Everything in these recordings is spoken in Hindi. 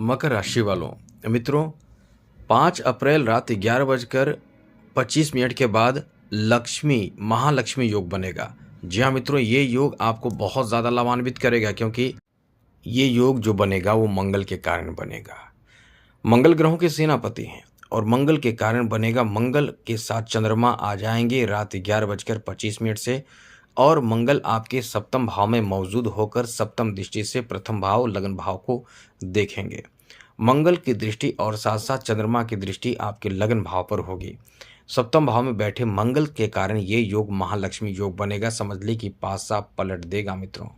मकर राशि वालों, मित्रों, 5 अप्रैल रात 11:25 के बाद लक्ष्मी महालक्ष्मी योग बनेगा। जी हाँ मित्रों, ये योग आपको बहुत ज़्यादा लाभान्वित करेगा क्योंकि ये योग जो बनेगा वो मंगल के कारण बनेगा। मंगल ग्रहों के सेनापति हैं और मंगल के कारण बनेगा। मंगल के साथ चंद्रमा आ जाएंगे रात 11:25 से और मंगल आपके सप्तम भाव में मौजूद होकर सप्तम दृष्टि से प्रथम भाव लगन भाव को देखेंगे। मंगल की दृष्टि और साथ साथ चंद्रमा की दृष्टि आपके लगन भाव पर होगी। सप्तम भाव में बैठे मंगल के कारण ये योग महालक्ष्मी योग बनेगा। समझ ली कि पासा पलट देगा मित्रों।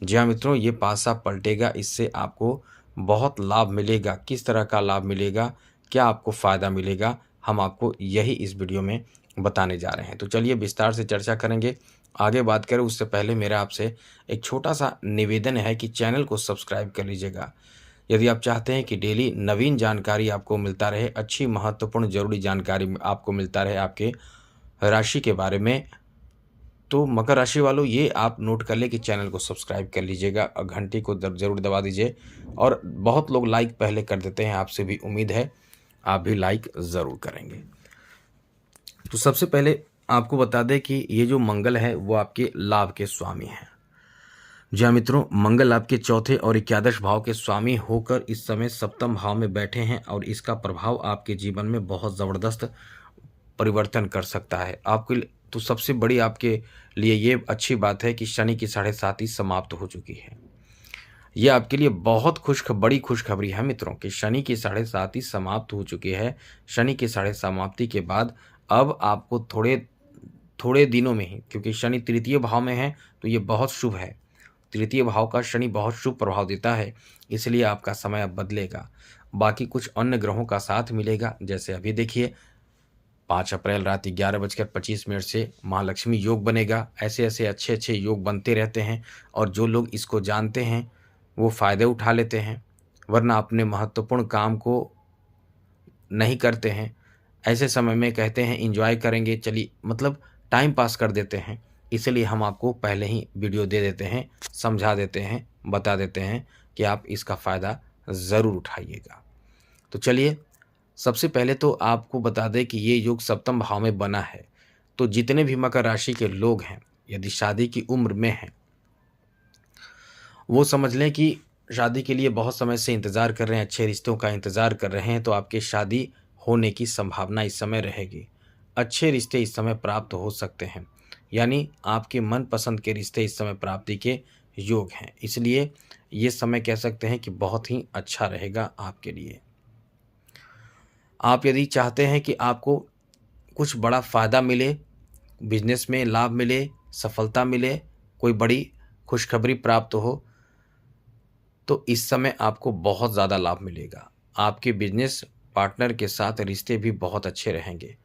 जी हाँ मित्रों, ये पासा पलटेगा। इससे आपको बहुत लाभ मिलेगा। किस तरह का लाभ मिलेगा, क्या आपको फ़ायदा मिलेगा, हम आपको यही इस वीडियो में बताने जा रहे हैं। तो चलिए विस्तार से चर्चा करेंगे। आगे बात करें उससे पहले मेरा आपसे एक छोटा सा निवेदन है कि चैनल को सब्सक्राइब कर लीजिएगा। यदि आप चाहते हैं कि डेली नवीन जानकारी आपको मिलता रहे, अच्छी महत्वपूर्ण ज़रूरी जानकारी आपको मिलता रहे आपके राशि के बारे में, तो मकर राशि वालों ये आप नोट कर लें कि चैनल को सब्सक्राइब कर लीजिएगा और घंटी को ज़रूर दबा दीजिए। और बहुत लोग लाइक पहले कर देते हैं, आपसे भी उम्मीद है आप भी लाइक ज़रूर करेंगे। तो सबसे पहले आपको बता दें कि ये जो मंगल है वो आपके लाभ के स्वामी हैं। जी हाँ मित्रों, मंगल आपके चौथे और एकादश भाव के स्वामी होकर इस समय सप्तम भाव में बैठे हैं और इसका प्रभाव आपके जीवन में बहुत ज़बरदस्त परिवर्तन कर सकता है। आपके तो सबसे बड़ी आपके लिए ये अच्छी बात है कि शनि की 7.5 समाप्त हो चुकी है। ये आपके लिए बहुत बड़ी खुशखबरी है मित्रों कि शनि की 7.5 समाप्त हो चुकी है। शनि की 7.5 समाप्ति के बाद अब आपको थोड़े दिनों में ही, क्योंकि शनि तृतीय भाव में है तो ये बहुत शुभ है। तृतीय भाव का शनि बहुत शुभ प्रभाव देता है, इसलिए आपका समय अब बदलेगा। बाकी कुछ अन्य ग्रहों का साथ मिलेगा। जैसे अभी देखिए 5 अप्रैल रात 11:25 से महालक्ष्मी योग बनेगा। ऐसे ऐसे अच्छे अच्छे योग बनते रहते हैं और जो लोग इसको जानते हैं वो फ़ायदे उठा लेते हैं, वरना अपने महत्वपूर्ण काम को नहीं करते हैं। ऐसे समय में कहते हैं एंजॉय करेंगे, चलिए मतलब टाइम पास कर देते हैं। इसलिए हम आपको पहले ही वीडियो दे देते हैं, समझा देते हैं, बता देते हैं कि आप इसका फ़ायदा ज़रूर उठाइएगा। तो चलिए सबसे पहले तो आपको बता दें कि ये योग सप्तम भाव में बना है। तो जितने भी मकर राशि के लोग हैं, यदि शादी की उम्र में हैं, वो समझ लें कि शादी के लिए बहुत समय से इंतज़ार कर रहे हैं, अच्छे रिश्तों का इंतज़ार कर रहे हैं, तो आपकी शादी होने की संभावना इस समय रहेगी। अच्छे रिश्ते इस समय प्राप्त हो सकते हैं, यानी आपके मनपसंद के रिश्ते इस समय प्राप्ति के योग हैं। इसलिए ये समय कह सकते हैं कि बहुत ही अच्छा रहेगा आपके लिए। आप यदि चाहते हैं कि आपको कुछ बड़ा फ़ायदा मिले, बिजनेस में लाभ मिले, सफलता मिले, कोई बड़ी खुशखबरी प्राप्त हो, तो इस समय आपको बहुत ज़्यादा लाभ मिलेगा। आपके बिजनेस पार्टनर के साथ रिश्ते भी बहुत अच्छे रहेंगे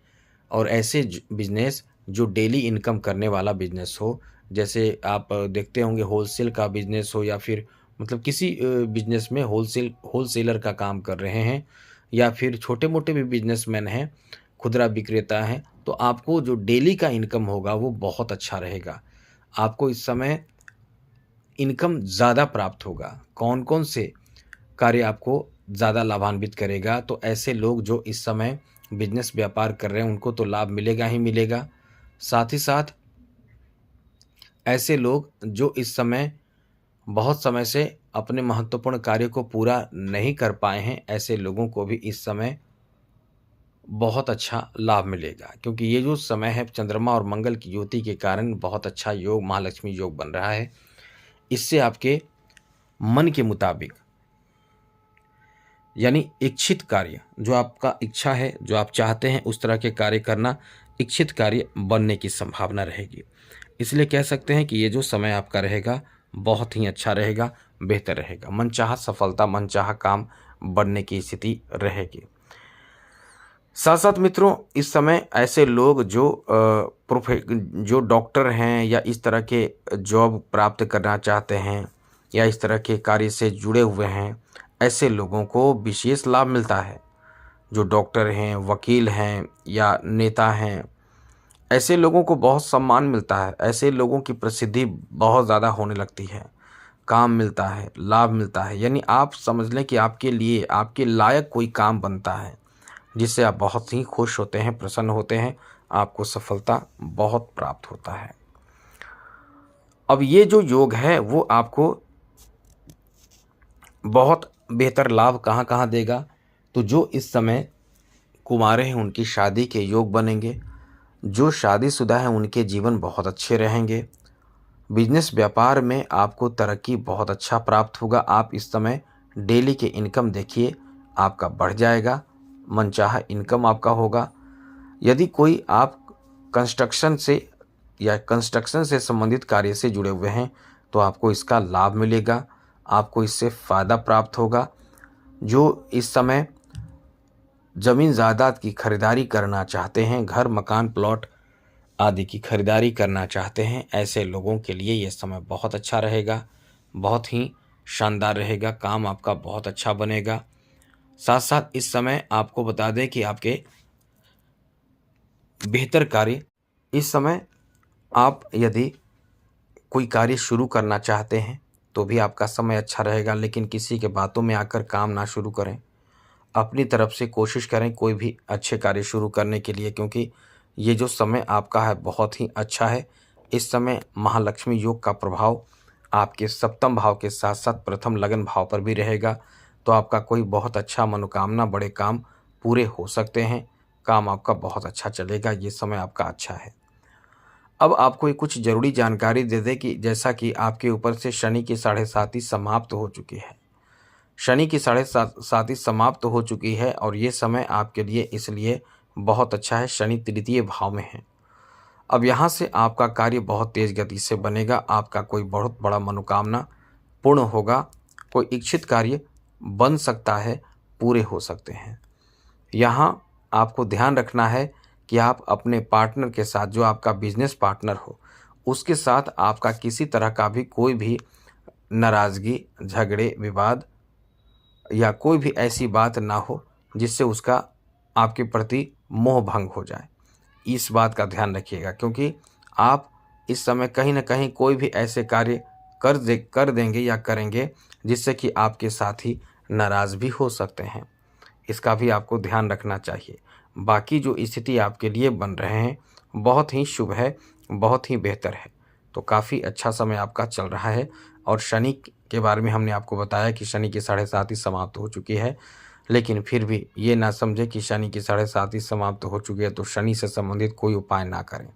और ऐसे बिजनेस जो डेली इनकम करने वाला बिजनेस हो, जैसे आप देखते होंगे होलसेल का बिजनेस हो या फिर मतलब किसी बिजनेस में होलसेलर का काम कर रहे हैं या फिर छोटे मोटे भी बिजनेसमैन हैं, खुदरा विक्रेता हैं, तो आपको जो डेली का इनकम होगा वो बहुत अच्छा रहेगा। आपको इस समय इनकम ज़्यादा प्राप्त होगा। कौन कौन से कार्य आपको ज़्यादा लाभान्वित करेगा, तो ऐसे लोग जो इस समय बिजनेस व्यापार कर रहे हैं उनको तो लाभ मिलेगा ही मिलेगा। साथ ही साथ ऐसे लोग जो इस समय बहुत समय से अपने महत्वपूर्ण कार्य को पूरा नहीं कर पाए हैं, ऐसे लोगों को भी इस समय बहुत अच्छा लाभ मिलेगा, क्योंकि ये जो समय है चंद्रमा और मंगल की युति के कारण बहुत अच्छा योग महालक्ष्मी योग बन रहा है। इससे आपके मन के मुताबिक, यानी इच्छित कार्य, जो आपका इच्छा है, जो आप चाहते हैं उस तरह के कार्य करना, इच्छित कार्य बनने की संभावना रहेगी। इसलिए कह सकते हैं कि ये जो समय आपका रहेगा बहुत ही अच्छा रहेगा, बेहतर रहेगा। मनचाहा सफलता, मनचाहा काम बनने की स्थिति रहेगी। साथ साथ मित्रों, इस समय ऐसे लोग जो डॉक्टर हैं या इस तरह के जॉब प्राप्त करना चाहते हैं या इस तरह के कार्य से जुड़े हुए हैं, ऐसे लोगों को विशेष लाभ मिलता है। जो डॉक्टर हैं, वकील हैं या नेता हैं, ऐसे लोगों को बहुत सम्मान मिलता है। ऐसे लोगों की प्रसिद्धि बहुत ज़्यादा होने लगती है। काम मिलता है, लाभ मिलता है, यानी आप समझ लें कि आपके लिए आपके लायक कोई काम बनता है, जिससे आप बहुत ही खुश होते हैं, प्रसन्न होते हैं, आपको सफलता बहुत प्राप्त होता है। अब ये जो योग है वो आपको बहुत बेहतर लाभ कहाँ-कहाँ देगा, तो जो इस समय कुंवारे हैं उनकी शादी के योग बनेंगे, जो शादीशुदा हैं उनके जीवन बहुत अच्छे रहेंगे, बिजनेस व्यापार में आपको तरक्की बहुत अच्छा प्राप्त होगा। आप इस समय डेली के इनकम देखिए आपका बढ़ जाएगा, मनचाहा इनकम आपका होगा। यदि कोई आप कंस्ट्रक्शन से या कंस्ट्रक्शन से संबंधित कार्य से जुड़े हुए हैं तो आपको इसका लाभ मिलेगा, आपको इससे फ़ायदा प्राप्त होगा। जो इस समय ज़मीन जायदाद की खरीदारी करना चाहते हैं, घर मकान प्लॉट आदि की खरीदारी करना चाहते हैं, ऐसे लोगों के लिए ये समय बहुत अच्छा रहेगा, बहुत ही शानदार रहेगा, काम आपका बहुत अच्छा बनेगा। साथ साथ इस समय आपको बता दें कि आपके बेहतर कार्य इस समय आप यदि कोई कार्य शुरू करना चाहते हैं तो भी आपका समय अच्छा रहेगा, लेकिन किसी के बातों में आकर काम ना शुरू करें। अपनी तरफ से कोशिश करें कोई भी अच्छे कार्य शुरू करने के लिए, क्योंकि ये जो समय आपका है बहुत ही अच्छा है। इस समय महालक्ष्मी योग का प्रभाव आपके सप्तम भाव के साथ साथ प्रथम लगन भाव पर भी रहेगा, तो आपका कोई बहुत अच्छा मनोकामना बड़े काम पूरे हो सकते हैं, काम आपका बहुत अच्छा चलेगा, ये समय आपका अच्छा है। अब आपको एक कुछ ज़रूरी जानकारी दे दें कि जैसा कि आपके ऊपर से शनि की 7.5 समाप्त हो चुकी है। शनि की 7.5 समाप्त हो चुकी है और ये समय आपके लिए इसलिए बहुत अच्छा है, शनि तृतीय भाव में है। अब यहाँ से आपका कार्य बहुत तेज़ गति से बनेगा, आपका कोई बहुत बड़ा मनोकामना पूर्ण होगा, कोई इच्छित कार्य बन सकता है, पूरे हो सकते हैं। यहाँ आपको ध्यान रखना है कि आप अपने पार्टनर के साथ, जो आपका बिजनेस पार्टनर हो, उसके साथ आपका किसी तरह का भी कोई भी नाराज़गी, झगड़े, विवाद या कोई भी ऐसी बात ना हो जिससे उसका आपके प्रति मोह भंग हो जाए। इस बात का ध्यान रखिएगा, क्योंकि आप इस समय कहीं न कहीं कोई भी ऐसे कार्य कर देंगे या करेंगे जिससे कि आपके साथी नाराज़ भी हो सकते हैं। इसका भी आपको ध्यान रखना चाहिए। बाकी जो स्थिति आपके लिए बन रहे हैं बहुत ही शुभ है, बहुत ही बेहतर है। तो काफ़ी अच्छा समय आपका चल रहा है और शनि के बारे में हमने आपको बताया कि शनि की 7.5 समाप्त हो चुकी है। लेकिन फिर भी ये ना समझें कि शनि की 7.5 समाप्त हो चुकी है तो शनि से संबंधित कोई उपाय ना करें।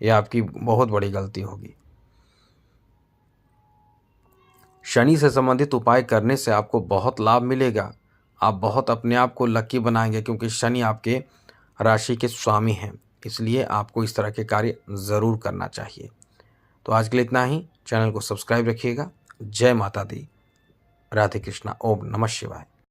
यह आपकी बहुत बड़ी गलती होगी। शनि से संबंधित उपाय करने से आपको बहुत लाभ मिलेगा। आप बहुत अपने आप को लकी बनाएंगे, क्योंकि शनि आपके राशि के स्वामी हैं। इसलिए आपको इस तरह के कार्य ज़रूर करना चाहिए। तो आज के लिए इतना ही। चैनल को सब्सक्राइब रखिएगा। जय माता दी। राधे कृष्णा। ओम नमः शिवाय।